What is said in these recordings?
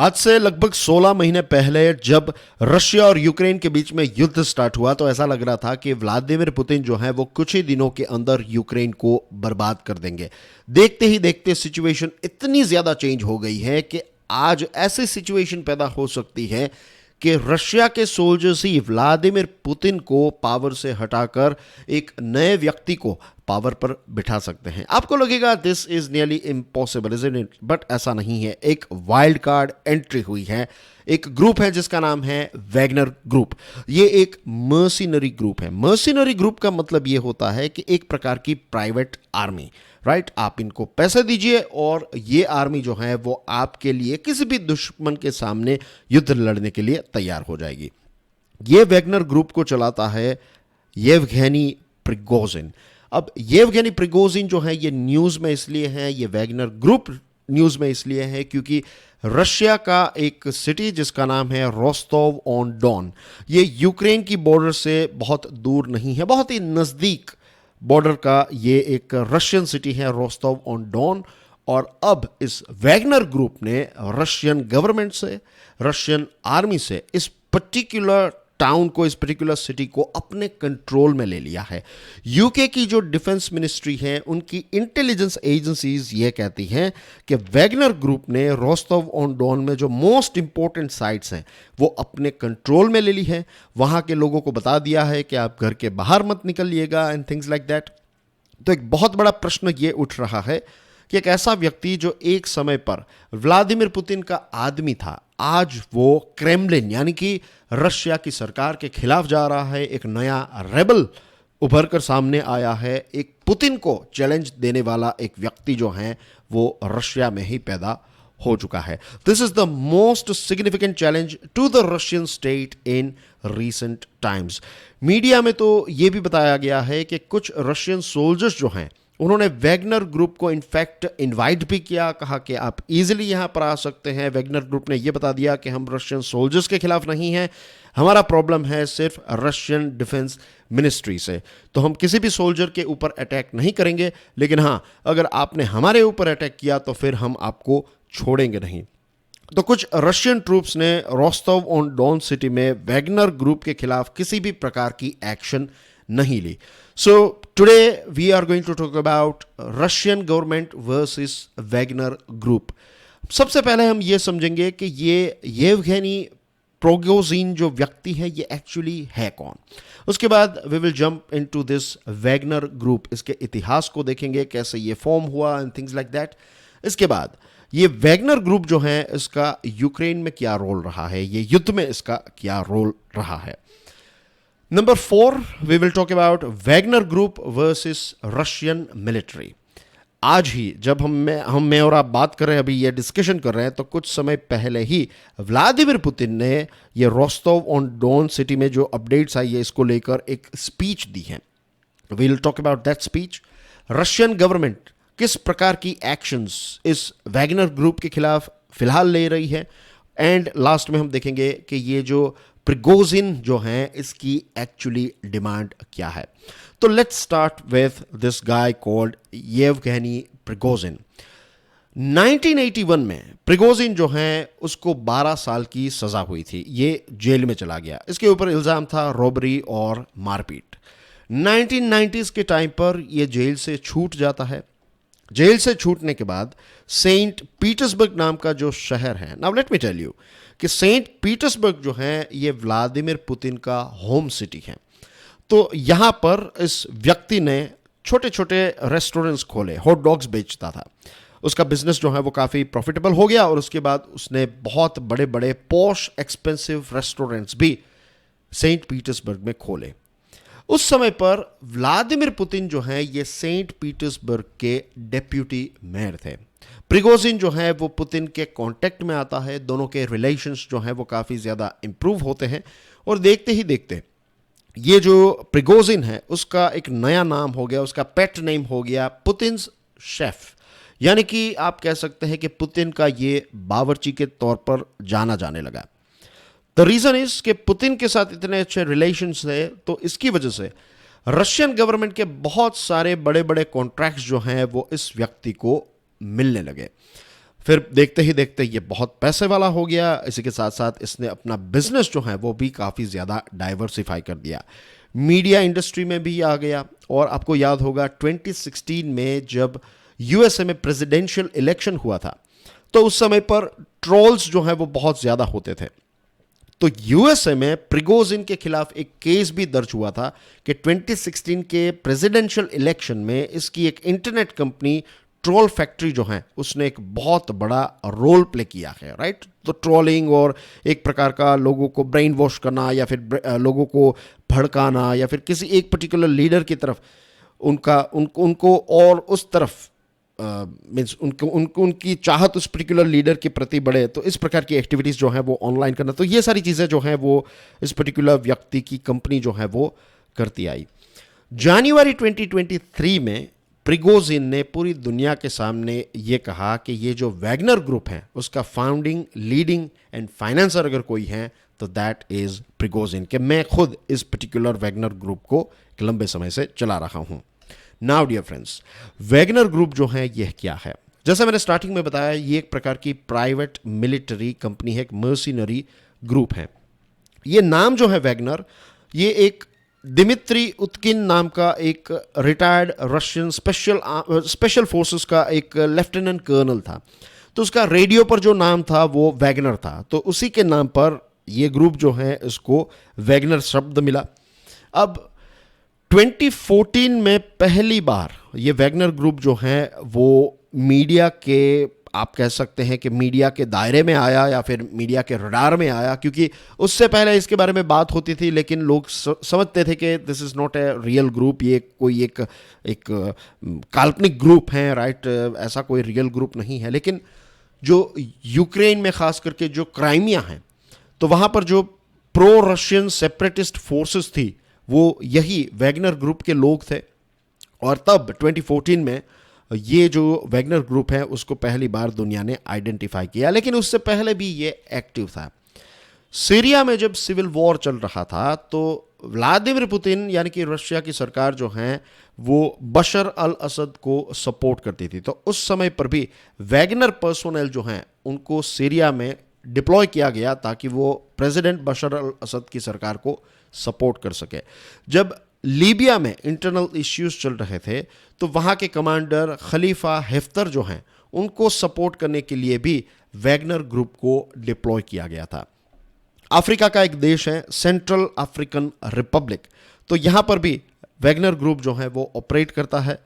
आज से लगभग 16 महीने पहले जब रशिया और यूक्रेन के बीच में युद्ध स्टार्ट हुआ तो ऐसा लग रहा था कि व्लादिमीर पुतिन जो है वो कुछ ही दिनों के अंदर यूक्रेन को बर्बाद कर देंगे। देखते ही देखते सिचुएशन इतनी ज्यादा चेंज हो गई है कि आज ऐसी सिचुएशन पैदा हो सकती है कि रशिया के सोल्जर्स ही व्लादिमीर पुतिन को पावर से हटाकर एक नए व्यक्ति को पावर पर बिठा सकते हैं। आपको लगेगा this is nearly impossible isn't it, but ऐसा नहीं है। एक वाइल्ड कार्ड एंट्री हुई है। एक ग्रुप है जिसका नाम है वैगनर ग्रुप। ये एक मर्सिनरी ग्रुप है। मर्सिनरी ग्रुप का मतलब ये होता है कि एक प्रकार की प्राइवेट आर्मी, राइट। आप इनको पैसे दीजिए और ये आर्मी जो है वो आपके लिए किसी भी दुश्मन के सामने युद्ध लड़ने के लिए तैयार हो जाएगी। ये वैगनर ग्रुप को चलाता है येवगेनी प्रिगोजिन। अब येवगेनी प्रिगोजिन जो है ये न्यूज में इसलिए है, ये वैगनर ग्रुप न्यूज में इसलिए है क्योंकि रशिया का एक सिटी जिसका नाम है रोस्टोव ऑन डॉन, ये यूक्रेन की बॉर्डर से बहुत दूर नहीं है, बहुत ही नजदीक बॉर्डर का ये एक रशियन सिटी है रोस्टोव ऑन डॉन। और अब इस वैगनर ग्रुप ने रशियन गवर्नमेंट से, रशियन आर्मी से इस पर्टिकुलर टाउन को, इस पर्टिकुलर सिटी को अपने कंट्रोल में ले लिया है। यूके की जो डिफेंस मिनिस्ट्री है उनकी इंटेलिजेंस एजेंसीज ये कहती हैं कि वैगनर ग्रुप ने रोस्टोव ऑन डॉन में जो मोस्ट इंपॉर्टेंट साइट्स हैं वो अपने कंट्रोल में ले ली है। वहां के लोगों को बता दिया है कि आप घर के बाहर मत निकलिएगा एंड थिंग्स लाइक दैट। तो एक बहुत बड़ा प्रश्न ये उठ रहा है कि एक ऐसा व्यक्ति जो एक समय पर व्लादिमीर पुतिन का आदमी था, आज वो क्रेमलिन यानी कि रशिया की सरकार के खिलाफ जा रहा है। एक नया रेबल उभर कर सामने आया है। एक पुतिन को चैलेंज देने वाला एक व्यक्ति जो है वो रशिया में ही पैदा हो चुका है। This is the most significant challenge to the Russian state in recent times. Media में तो यह भी बताया गया है कि कुछ रशियन सोल्जर्स जो हैं उन्होंने वैगनर ग्रुप को इनफैक्ट इनवाइट भी किया, कहा कि आप इजीली यहां पर आ सकते हैं। वैगनर ग्रुप ने यह बता दिया कि हम रशियन सोल्जर्स के खिलाफ नहीं हैं, हमारा प्रॉब्लम है सिर्फ रशियन डिफेंस मिनिस्ट्री से। तो हम किसी भी सोल्जर के ऊपर अटैक नहीं करेंगे, लेकिन हां, अगर आपने हमारे ऊपर अटैक किया तो फिर हम आपको छोड़ेंगे नहीं। तो कुछ रशियन ट्रूप्स ने रोस्टोव ऑन डॉन सिटी में वैगनर ग्रुप के खिलाफ किसी भी प्रकार की एक्शन नहीं ली। So today we are going to talk about Russian government versus Wagner Group. सबसे पहले हम ये समझेंगे कि ये येवगेनी प्रिगोजिन जो व्यक्ति है ये एक्चुअली है कौन। उसके बाद we will jump into this Wagner group, इसके इतिहास को देखेंगे, कैसे ये फॉर्म हुआ एंड थिंग्स लाइक दैट। इसके बाद ये वैगनर ग्रुप जो है इसका यूक्रेन में क्या रोल रहा है, ये युद्ध में इसका क्या रोल रहा है। Number 4, we will talk about Wagner Group versus Russian military. आज ही जब मैं और आप बात कर रहे हैं, अभी ये डिस्कशन कर रहे हैं, तो कुछ समय पहले ही व्लादिमीर पुतिन ने ये रोस्टोव ऑन डॉन सिटी में जो अपडेट्स आई है इसको लेकर एक स्पीच दी है। We will talk about that speech. Russian government किस प्रकार की एक्शंस इस वैगनर ग्रुप के खिलाफ फिलहाल ले रही है, एंड लास्ट में हम देखेंगे कि ये जो प्रिगोजिन जो है इसकी एक्चुअली डिमांड क्या है। तो let's start with this guy called Yevgeny Prigozhin. 1981 में प्रिगोजिन जो है उसको 12 साल की सजा हुई थी। ये जेल में चला गया। इसके ऊपर इल्जाम था रॉबरी और मारपीट। 1990s के टाइम पर यह जेल से छूट जाता है। जेल से छूटने के बाद सेंट पीटर्सबर्ग नाम का जो शहर है, now let me tell you कि सेंट पीटर्सबर्ग जो है ये व्लादिमीर पुतिन का होम सिटी है। तो यहां पर इस व्यक्ति ने छोटे छोटे रेस्टोरेंट्स खोले, हॉट डॉग्स बेचता था। उसका बिजनेस जो है वो काफ़ी प्रॉफिटेबल हो गया और उसके बाद उसने बहुत बड़े बड़े पॉश एक्सपेंसिव रेस्टोरेंट्स भी सेंट पीटर्सबर्ग में खोले। उस समय पर व्लादिमीर पुतिन जो है ये सेंट पीटर्सबर्ग के डेप्यूटी मेयर थे। प्रिगोजिन जो है वो पुतिन के कांटेक्ट में आता है। दोनों के रिलेशंस जो हैं वो काफ़ी ज़्यादा इंप्रूव होते हैं और देखते ही देखते ये जो प्रिगोजिन है उसका एक नया नाम हो गया, उसका पेट नेम हो गया पुतिन्स शेफ। यानी कि आप कह सकते हैं कि पुतिन का ये बावर्ची के तौर पर जाना जाने लगा। द रीज़न इज कि पुतिन के साथ इतने अच्छे रिलेशंस है, तो इसकी वजह से रशियन गवर्नमेंट के बहुत सारे बड़े बड़े कॉन्ट्रैक्ट्स जो हैं वो इस व्यक्ति को मिलने लगे। फिर देखते ही देखते ये बहुत पैसे वाला हो गया। इसी के साथ साथ इसने अपना बिजनेस जो है वो भी काफ़ी ज़्यादा डाइवर्सिफाई कर दिया। मीडिया इंडस्ट्री में भी आ गया। और आपको याद होगा 2016 में जब यूएसए में प्रेसिडेंशियल इलेक्शन हुआ था, तो उस समय पर ट्रोल्स जो हैं वो बहुत ज़्यादा होते थे। तो यूएसए में प्रिगोजिन के खिलाफ एक केस भी दर्ज हुआ था कि 2016 के प्रेसिडेंशियल इलेक्शन में इसकी एक इंटरनेट कंपनी ट्रोल फैक्ट्री जो है उसने एक बहुत बड़ा रोल प्ले किया है, राइट। तो ट्रोलिंग और एक प्रकार का लोगों को ब्रेन वॉश करना या फिर लोगों को भड़काना या फिर किसी एक पर्टिकुलर लीडर की तरफ उनको और उस तरफ मीन्स उनकी चाहत उस पर्टिकुलर लीडर के प्रति बढ़े, तो इस प्रकार की एक्टिविटीज़ जो है वो ऑनलाइन करना, तो ये सारी चीज़ें जो हैं वो इस पर्टिकुलर व्यक्ति की कंपनी जो है वो करती आई। जनवरी 2023 में प्रिगोजिन ने पूरी दुनिया के सामने ये कहा कि ये जो वैगनर ग्रुप है उसका फाउंडिंग, लीडिंग एंड फाइनेंसर अगर कोई है तो दैट इज प्रिगोजिन, कि मैं खुद इस पर्टिकुलर वैगनर ग्रुप को एक लंबे समय से चला रहा हूं। Now dear friends, Wagner group जो है यह क्या है? जैसा मैंने स्टार्टिंग में बताया, ये एक प्रकार की प्राइवेट मिलिट्री कंपनी है, एक मर्सिनरी ग्रुप है। ये नाम जो है वैगनर, ये एक दिमित्री उत्किन नाम का एक रिटायर्ड रशियन स्पेशल फोर्सेस का एक लेफ्टिनेंट कर्नल था। तो उसका रेडियो पर जो नाम था वो वैगनर था, तो उसी के नाम पर ये ग्रुप जो है इसको वैगनर शब्द मिला। अब 2014 में पहली बार ये वैगनर ग्रुप जो है वो मीडिया के, आप कह सकते हैं कि मीडिया के दायरे में आया या फिर मीडिया के रडार में आया, क्योंकि उससे पहले इसके बारे में बात होती थी लेकिन लोग समझते थे कि this is not a real group, ये कोई एक काल्पनिक ग्रुप है, राइट, ऐसा कोई रियल ग्रुप नहीं है। लेकिन जो यूक्रेन में खास करके जो क्राइमिया है, तो वहाँ पर जो प्रो रशियन सेपरेटिस्ट फोर्सेस थी वो यही वैगनर ग्रुप के लोग थे। और तब 2014 में ये जो वैगनर ग्रुप है उसको पहली बार दुनिया ने आइडेंटिफाई किया, लेकिन उससे पहले भी ये एक्टिव था। सीरिया में जब सिविल वॉर चल रहा था तो व्लादिमीर पुतिन यानी कि रशिया की सरकार जो है वो बशर अल असद को सपोर्ट करती थी। तो उस समय पर भी वैगनर पर्सोनेल जो हैं उनको सीरिया में डिप्लॉय किया गया ताकि वो प्रेसिडेंट बशर अल असद की सरकार को सपोर्ट कर सके। जब लीबिया में इंटरनल इश्यूज चल रहे थे तो वहाँ के कमांडर खलीफा हिफ्तर जो हैं उनको सपोर्ट करने के लिए भी वैगनर ग्रुप को डिप्लॉय किया गया था। अफ्रीका का एक देश है सेंट्रल अफ्रीकन रिपब्लिक, तो यहाँ पर भी वैगनर ग्रुप जो है वो ऑपरेट करता है।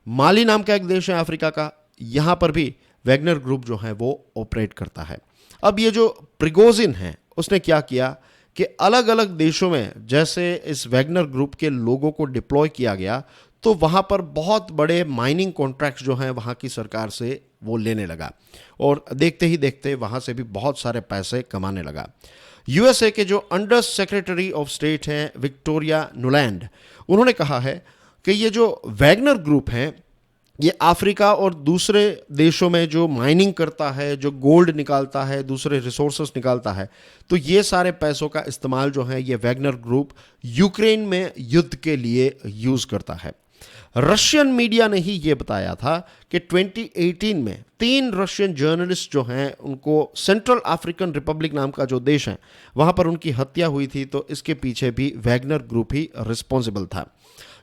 माली नाम का एक देश है अफ्रीका का, यहाँ पर भी वैगनर ग्रुप जो है वो ऑपरेट करता है। अब ये जो प्रिगोजिन है उसने क्या किया कि अलग अलग देशों में जैसे इस वैगनर ग्रुप के लोगों को डिप्लॉय किया गया तो वहाँ पर बहुत बड़े माइनिंग कॉन्ट्रैक्ट्स जो हैं वहाँ की सरकार से वो लेने लगा और देखते ही देखते वहाँ से भी बहुत सारे पैसे कमाने लगा। यूएसए के जो अंडर सेक्रेटरी ऑफ स्टेट हैं विक्टोरिया नुलैंड, उन्होंने कहा है कि ये जो वैगनर ग्रुप हैं ये अफ्रीका और दूसरे देशों में जो माइनिंग करता है, जो गोल्ड निकालता है, दूसरे रिसोर्सेस निकालता है, तो ये सारे पैसों का इस्तेमाल जो है ये वैगनर ग्रुप यूक्रेन में युद्ध के लिए यूज़ करता है। रशियन मीडिया ने ही ये बताया था कि 2018 में 3 रशियन जर्नलिस्ट जो हैं उनको सेंट्रल अफ्रीकन रिपब्लिक नाम का जो देश है वहाँ पर उनकी हत्या हुई थी, तो इसके पीछे भी वैगनर ग्रुप ही रिस्पॉन्सिबल था।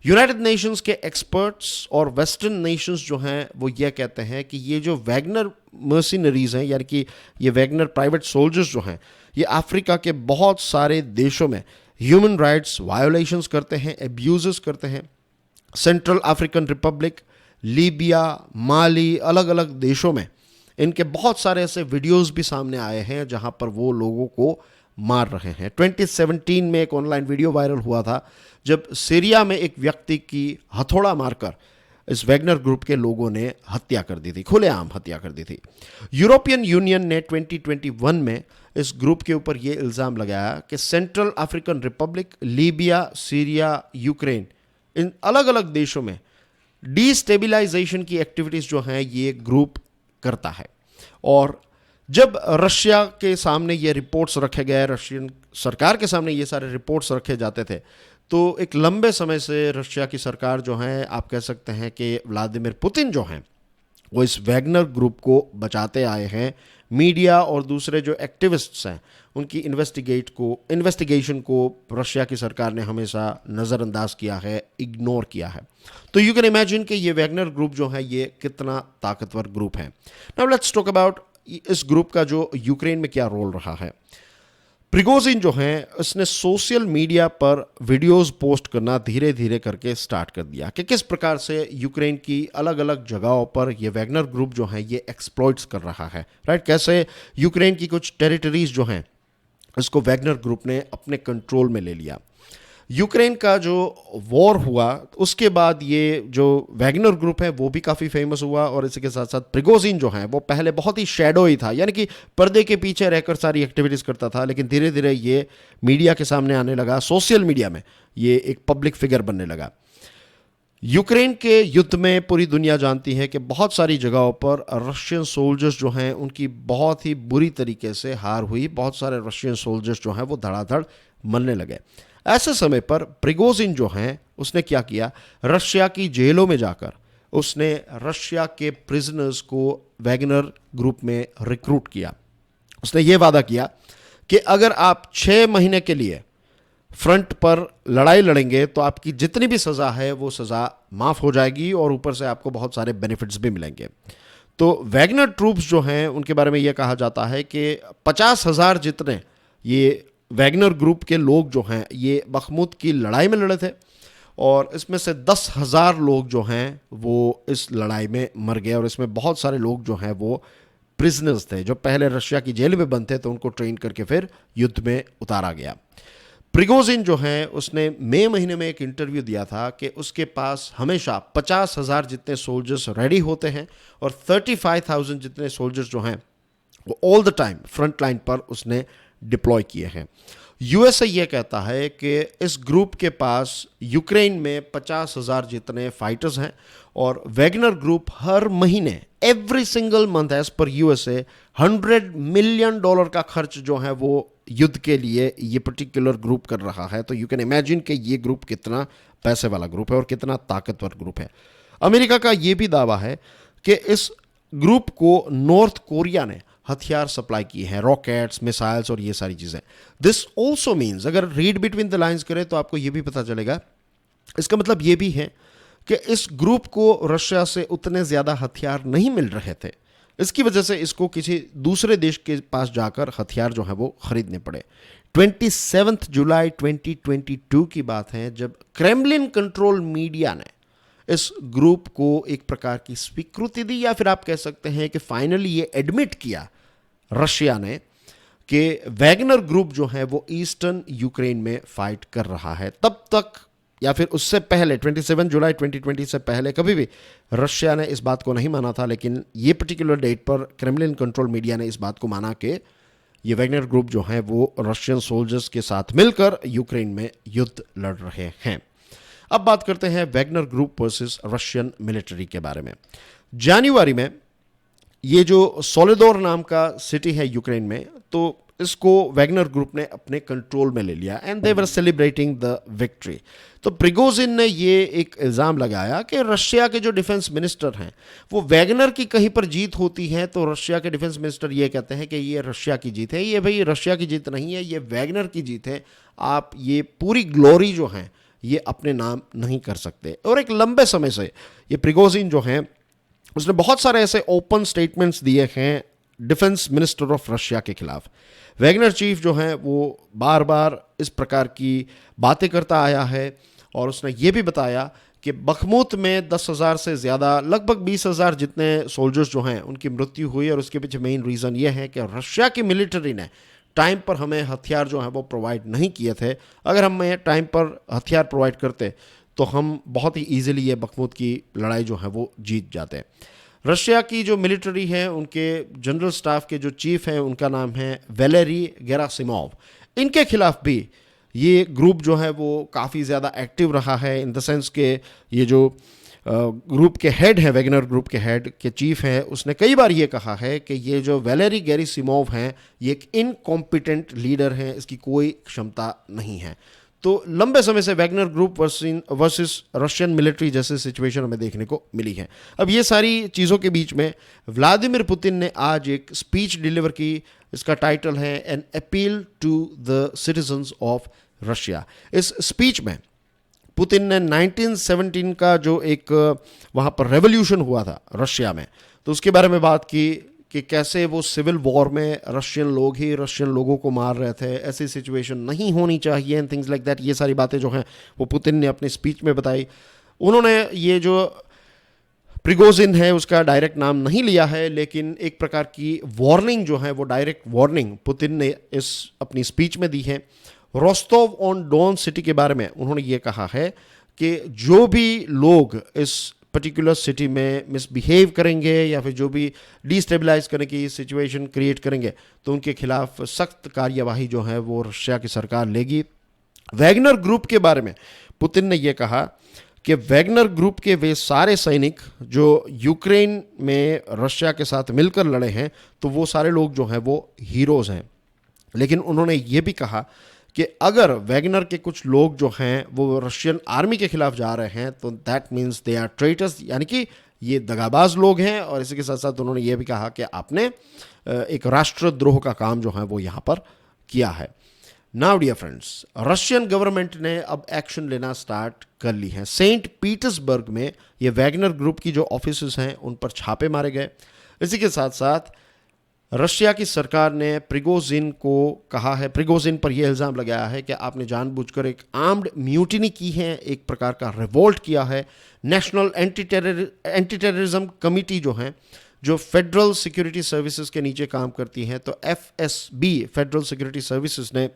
यूनाइटेड नेशंस के एक्सपर्ट्स और वेस्टर्न नेशंस जो हैं वो ये कहते हैं कि ये जो वैगनर मर्सिनरीज हैं यानी कि ये वैगनर प्राइवेट सोल्जर्स जो हैं ये अफ्रीका के बहुत सारे देशों में ह्यूमन राइट्स वायोलेशंस करते हैं, एब्यूज़ करते हैं। सेंट्रल अफ्रीकन रिपब्लिक, लीबिया, माली, अलग अलग देशों में इनके बहुत सारे ऐसे वीडियोस भी सामने आए हैं जहां पर वो लोगों को मार रहे हैं। 2017 में एक ऑनलाइन वीडियो वायरल हुआ था जब सीरिया में एक व्यक्ति की हथौड़ा मारकर इस वैगनर ग्रुप के लोगों ने हत्या कर दी थी, खुलेआम हत्या कर दी थी। यूरोपियन यूनियन ने 2021 में इस ग्रुप के ऊपर ये इल्ज़ाम लगाया कि Central African Republic, Libya, Syria, Ukraine, इन अलग अलग देशों में डिस्टेबिलाइजेशन की एक्टिविटीज़ जो हैं ये ग्रुप करता है। और जब रशिया के सामने ये रिपोर्ट्स रखे गए, रशियन सरकार के सामने ये सारे रिपोर्ट्स रखे जाते थे, तो एक लंबे समय से रशिया की सरकार जो है, आप कह सकते हैं कि व्लादिमीर पुतिन जो हैं वो इस वैगनर ग्रुप को बचाते आए हैं। मीडिया और दूसरे जो एक्टिविस्ट्स हैं उनकी इन्वेस्टिगेशन को रशिया की सरकार ने हमेशा नज़रअंदाज किया है, इग्नोर किया है। तो यू कैन इमेजिन कि ये वैगनर ग्रुप जो है ये कितना ताकतवर ग्रुप है। नाउ लेट्स टॉक अबाउट इस ग्रुप का जो यूक्रेन में क्या रोल रहा है। प्रिगोजिन जो है उसने सोशल मीडिया पर वीडियोस पोस्ट करना धीरे धीरे करके स्टार्ट कर दिया कि किस प्रकार से यूक्रेन की अलग अलग जगहों पर ये वैगनर ग्रुप जो है ये एक्सप्लॉइट्स कर रहा है, राइट। कैसे यूक्रेन की कुछ टेरिटरीज जो हैं इसको वैगनर ग्रुप ने अपने कंट्रोल में ले लिया। यूक्रेन का जो वॉर हुआ उसके बाद ये जो वैगनर ग्रुप है वो भी काफ़ी फेमस हुआ, और इसी के साथ साथ प्रिगोजिन जो है वो पहले बहुत ही शैडो ही था, यानी कि पर्दे के पीछे रहकर सारी एक्टिविटीज़ करता था, लेकिन धीरे धीरे ये मीडिया के सामने आने लगा, सोशल मीडिया में ये एक पब्लिक फिगर बनने लगा। यूक्रेन के युद्ध में पूरी दुनिया जानती है कि बहुत सारी जगहों पर रशियन सोल्जर्स जो हैं उनकी बहुत ही बुरी तरीके से हार हुई, बहुत सारे रशियन सोल्जर्स जो हैं वो धड़ाधड़ मरने लगे। ऐसे समय पर प्रिगोजिन जो हैं उसने क्या किया, रशिया की जेलों में जाकर उसने रशिया के प्रिजनर्स को वैगनर ग्रुप में रिक्रूट किया। उसने ये वादा किया कि अगर आप 6 महीने के लिए फ्रंट पर लड़ाई लड़ेंगे तो आपकी जितनी भी सज़ा है वो सज़ा माफ़ हो जाएगी और ऊपर से आपको बहुत सारे बेनिफिट्स भी मिलेंगे। तो वैगनर ट्रूप्स जो हैं उनके बारे में यह कहा जाता है कि 50,000 जितने ये वैगनर ग्रुप के लोग जो हैं ये बखमुत की लड़ाई में लड़े थे, और इसमें से 10,000 लोग जो हैं वो इस लड़ाई में मर गए, और इसमें बहुत सारे लोग जो हैं वो प्रिजनर्स थे जो पहले रशिया की जेल में बंद थे, तो उनको ट्रेन करके फिर युद्ध में उतारा गया। प्रिगोजिन जो है उसने मई महीने में एक इंटरव्यू दिया था कि उसके पास हमेशा 50,000 जितने सोल्जर्स रेडी होते हैं और 35,000 जितने सोल्जर्स जो हैं वो all the time front line पर उसने डिप्लॉय किए हैं। यूएसए ये कहता है कि इस ग्रुप के पास यूक्रेन में 50,000 जितने फाइटर्स हैं, और वैगनर ग्रुप हर महीने every single month as per USA $100 million का खर्च जो है वो युद्ध के लिए ये पर्टिकुलर ग्रुप कर रहा है। तो यू कैन इमेजिन कि ये ग्रुप कितना पैसे वाला ग्रुप है और कितना ताकतवर ग्रुप है। अमेरिका का ये भी दावा है कि इस ग्रुप को नॉर्थ कोरिया ने हथियार सप्लाई किए हैं, रॉकेट्स, मिसाइल्स और ये सारी चीज़ें। दिस ऑल्सो मीन्स, अगर रीड बिटवीन द लाइन्स करें तो आपको ये भी पता चलेगा, इसका मतलब ये भी है कि इस ग्रुप को रशिया से उतने ज़्यादा हथियार नहीं मिल रहे थे, इसकी वजह से इसको किसी दूसरे देश के पास जाकर हथियार जो है वो खरीदने पड़े। 27 जुलाई 2022 की बात है जब क्रेमलिन कंट्रोल मीडिया ने इस ग्रुप को एक प्रकार की स्वीकृति दी, या फिर आप कह सकते हैं कि फाइनली ये एडमिट किया रशिया ने कि वैगनर ग्रुप जो है वो ईस्टर्न यूक्रेन में फाइट कर रहा है। तब तक या फिर उससे पहले 27 जुलाई 2020 से पहले कभी भी रशिया ने इस बात को नहीं माना था, लेकिन ये पर्टिकुलर डेट पर क्रेमलिन कंट्रोल मीडिया ने इस बात को माना कि ये वैगनर ग्रुप जो है वो रशियन सोल्जर्स के साथ मिलकर यूक्रेन में युद्ध लड़ रहे हैं। अब बात करते हैं Wagner group versus Russian military के बारे में। जनवरी में ये जो सोलेदोर नाम का सिटी है यूक्रेन में, तो इसको वैगनर ग्रुप ने अपने कंट्रोल में ले लिया and they were celebrating the victory. तो प्रिगोजिन ने ये एक इल्ज़ाम लगाया कि रशिया के जो डिफेंस मिनिस्टर हैं वो वैगनर की कहीं पर जीत होती है तो रशिया के डिफेंस मिनिस्टर ये कहते हैं कि ये रशिया की जीत है। ये भाई रशिया की जीत नहीं है, ये वैगनर की जीत है। आप ये पूरी ग्लोरी जो है ये अपने नाम नहीं कर सकते। और एक लंबे समय से ये प्रिगोजिन जो है उसने बहुत सारे ऐसे ओपन स्टेटमेंट्स दिए हैं डिफेंस मिनिस्टर ऑफ रशिया के खिलाफ। वैगनर चीफ जो है वो बार बार इस प्रकार की बातें करता आया है, और उसने ये भी बताया कि बखमुत में 10,000 से ज़्यादा, लगभग 20,000 जितने सोल्जर्स जो हैं उनकी मृत्यु हुई, और उसके पीछे मेन रीज़न ये है कि रशिया की मिलिट्री ने टाइम पर हमें हथियार जो हैं वो प्रोवाइड नहीं किए थे। अगर हम टाइम पर हथियार प्रोवाइड करते तो हम बहुत ही ईजिली ये बखमुत की लड़ाई जो है वो जीत जाते। रशिया की जो मिलिट्री है उनके जनरल स्टाफ के जो चीफ हैं उनका नाम है वैलेरी गेरासिमोव। इनके खिलाफ भी ये ग्रुप जो है वो काफ़ी ज़्यादा एक्टिव रहा है, इन द सेंस के ये जो ग्रुप के हेड है, वैगनर ग्रुप के हेड के चीफ है, उसने कई बार ये कहा है कि ये जो वैलेरी गेरासिमोव हैं ये एक इनकॉम्पिटेंट लीडर हैं, इसकी कोई क्षमता नहीं है। तो लंबे समय से Wagner group versus Russian military जैसे सिचुएशन हमें देखने को मिली है। अब ये सारी चीज़ों के बीच में व्लादिमीर पुतिन ने आज एक स्पीच डिलीवर की। इसका टाइटल है an appeal to the citizens of Russia. इस स्पीच में पुतिन ने 1917 का जो एक वहाँ पर रेवोल्यूशन हुआ था रशिया में, तो उसके बारे में बात की कि कैसे वो सिविल वॉर में रशियन लोग ही रशियन लोगों को मार रहे थे, ऐसी सिचुएशन नहीं होनी चाहिए एंड थिंग्स लाइक दैट। ये सारी बातें जो हैं वो पुतिन ने अपनी स्पीच में बताई। उन्होंने ये जो प्रिगोजिन है उसका डायरेक्ट नाम नहीं लिया है, लेकिन एक प्रकार की वार्निंग जो है वो डायरेक्ट वार्निंग पुतिन ने इस अपनी स्पीच में दी है। रोस्टोव ऑन डॉन सिटी के बारे में उन्होंने ये कहा है कि जो भी लोग इस पर्टिकुलर सिटी में मिसबिहेव करेंगे या फिर जो भी डिस्टेबलाइज करने की सिचुएशन क्रिएट करेंगे तो उनके खिलाफ सख्त कार्यवाही जो है वो रशिया की सरकार लेगी। वैगनर ग्रुप के बारे में पुतिन ने यह कहा कि वैगनर ग्रुप के वे सारे सैनिक जो यूक्रेन में रशिया के साथ मिलकर लड़े हैं तो वो सारे लोग जो हैं वो हीरोज़ हैं। लेकिन उन्होंने ये भी कहा कि अगर वैगनर के कुछ लोग जो हैं वो रशियन आर्मी के खिलाफ जा रहे हैं तो that means they are traitors, यानी कि ये दगाबाज लोग हैं। और इसी के साथ साथ उन्होंने ये भी कहा कि आपने एक राष्ट्रद्रोह का काम जो है वो यहाँ पर किया है। Now dear friends, Russian government ने अब एक्शन लेना स्टार्ट कर ली है। सेंट पीटर्सबर्ग में ये वैगनर ग्रुप की जो ऑफिसेस हैं उन पर छापे मारे गए। इसी के साथ साथ रशिया की सरकार ने प्रिगोजिन को कहा है, प्रिगोजिन पर यह इल्ज़ाम लगाया है कि आपने जानबूझकर एक आर्म्ड म्यूटिनी की है, एक प्रकार का रिवोल्ट किया है। नेशनल एंटी टेररिज्म कमिटी जो है, जो फेडरल सिक्योरिटी सर्विसेज के नीचे काम करती हैं, तो FSB फेडरल सिक्योरिटी सर्विसेज ने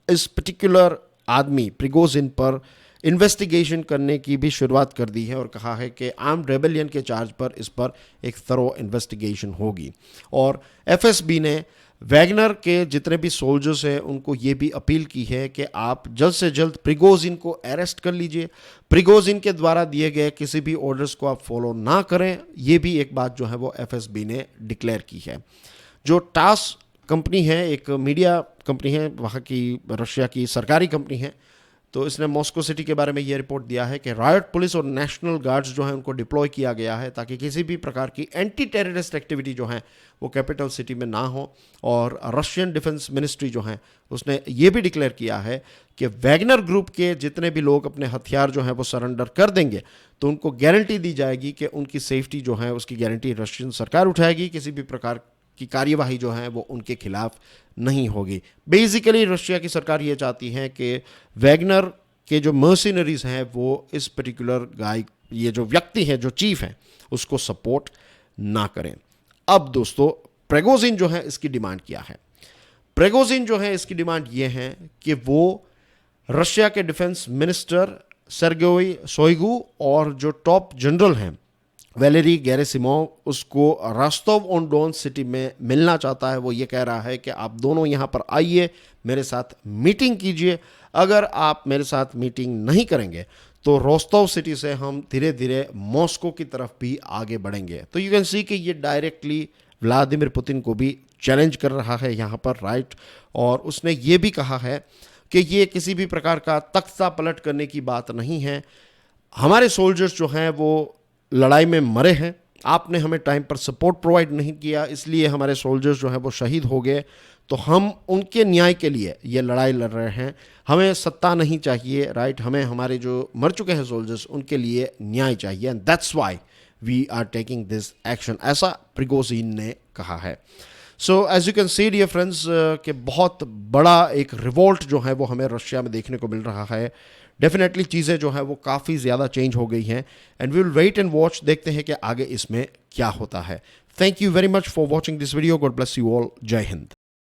इस पर्टिकुलर आदमी प्रिगोजिन पर इन्वेस्टिगेशन करने की भी शुरुआत कर दी है और कहा है कि आर्म्ड रेबेलियन के चार्ज पर इस पर एक थरो इन्वेस्टिगेशन होगी। और FSB ने वैगनर के जितने भी सोल्जर्स हैं उनको ये भी अपील की है कि आप जल्द से जल्द प्रिगोजिन को अरेस्ट कर लीजिए। प्रिगोजिन के द्वारा दिए गए किसी भी ऑर्डर्स को आप फॉलो ना करें, ये भी एक बात जो है वो FSB ने डिक्लेयर की है। जो टास कंपनी है, एक मीडिया कंपनी है, वहाँ की रशिया की सरकारी कंपनी है, तो इसने मॉस्को सिटी के बारे में ये रिपोर्ट दिया है कि रायट पुलिस और नेशनल गार्ड्स जो हैं उनको डिप्लॉय किया गया है ताकि किसी भी प्रकार की एंटी टेररिस्ट एक्टिविटी जो है वो कैपिटल सिटी में ना हो। और रशियन डिफेंस मिनिस्ट्री जो है उसने ये भी डिक्लेयर किया है कि वैगनर ग्रुप के जितने भी लोग अपने हथियार जो हैं वो सरेंडर कर देंगे तो उनको गारंटी दी जाएगी कि उनकी सेफ्टी जो है उसकी गारंटी रशियन सरकार उठाएगी, किसी भी प्रकार की कार्यवाही जो है वो उनके खिलाफ नहीं होगी। बेसिकली रशिया की सरकार ये चाहती है कि वैगनर के जो मर्सिनरीज हैं वो इस पर्टिकुलर गाय, ये जो व्यक्ति है, जो चीफ है, उसको सपोर्ट ना करें। अब दोस्तों, प्रिगोजिन जो है इसकी डिमांड क्या है? प्रिगोजिन जो है इसकी डिमांड ये है कि वो रशिया के डिफेंस मिनिस्टर सेर्गेई शोइगु और जो टॉप जनरल हैं वैलेरी गेरासिमोव, उसको रोस्टोव ऑन डॉन सिटी में मिलना चाहता है। वो ये कह रहा है कि आप दोनों यहाँ पर आइए, मेरे साथ मीटिंग कीजिए। अगर आप मेरे साथ मीटिंग नहीं करेंगे तो रोस्टोव सिटी से हम धीरे धीरे मॉस्को की तरफ भी आगे बढ़ेंगे। तो यू कैन सी कि ये डायरेक्टली व्लादिमीर पुतिन को भी चैलेंज कर रहा है यहाँ पर, राइट। और उसने ये भी कहा है कि ये किसी भी प्रकार का तख्ता पलट करने की बात नहीं है। हमारे सोल्जर्स जो हैं वो लड़ाई में मरे हैं, आपने हमें टाइम पर सपोर्ट प्रोवाइड नहीं किया, इसलिए हमारे सोल्जर्स जो हैं वो शहीद हो गए। तो हम उनके न्याय के लिए ये लड़ाई लड़ रहे हैं। हमें सत्ता नहीं चाहिए, राइट। हमें हमारे जो मर चुके हैं सोल्जर्स उनके लिए न्याय चाहिए, and that's why we are taking this action, ऐसा प्रिगोजिन ने कहा है। So as you can see dear friends कि बहुत बड़ा एक रिवोल्ट जो है वो हमें रशिया में देखने को मिल रहा है। डेफिनेटली चीज़ें जो है वो काफ़ी ज़्यादा चेंज हो गई हैं, and we will wait and watch, देखते हैं कि आगे इसमें क्या होता है। Thank you very much for watching this video. God bless you all. जय हिंद।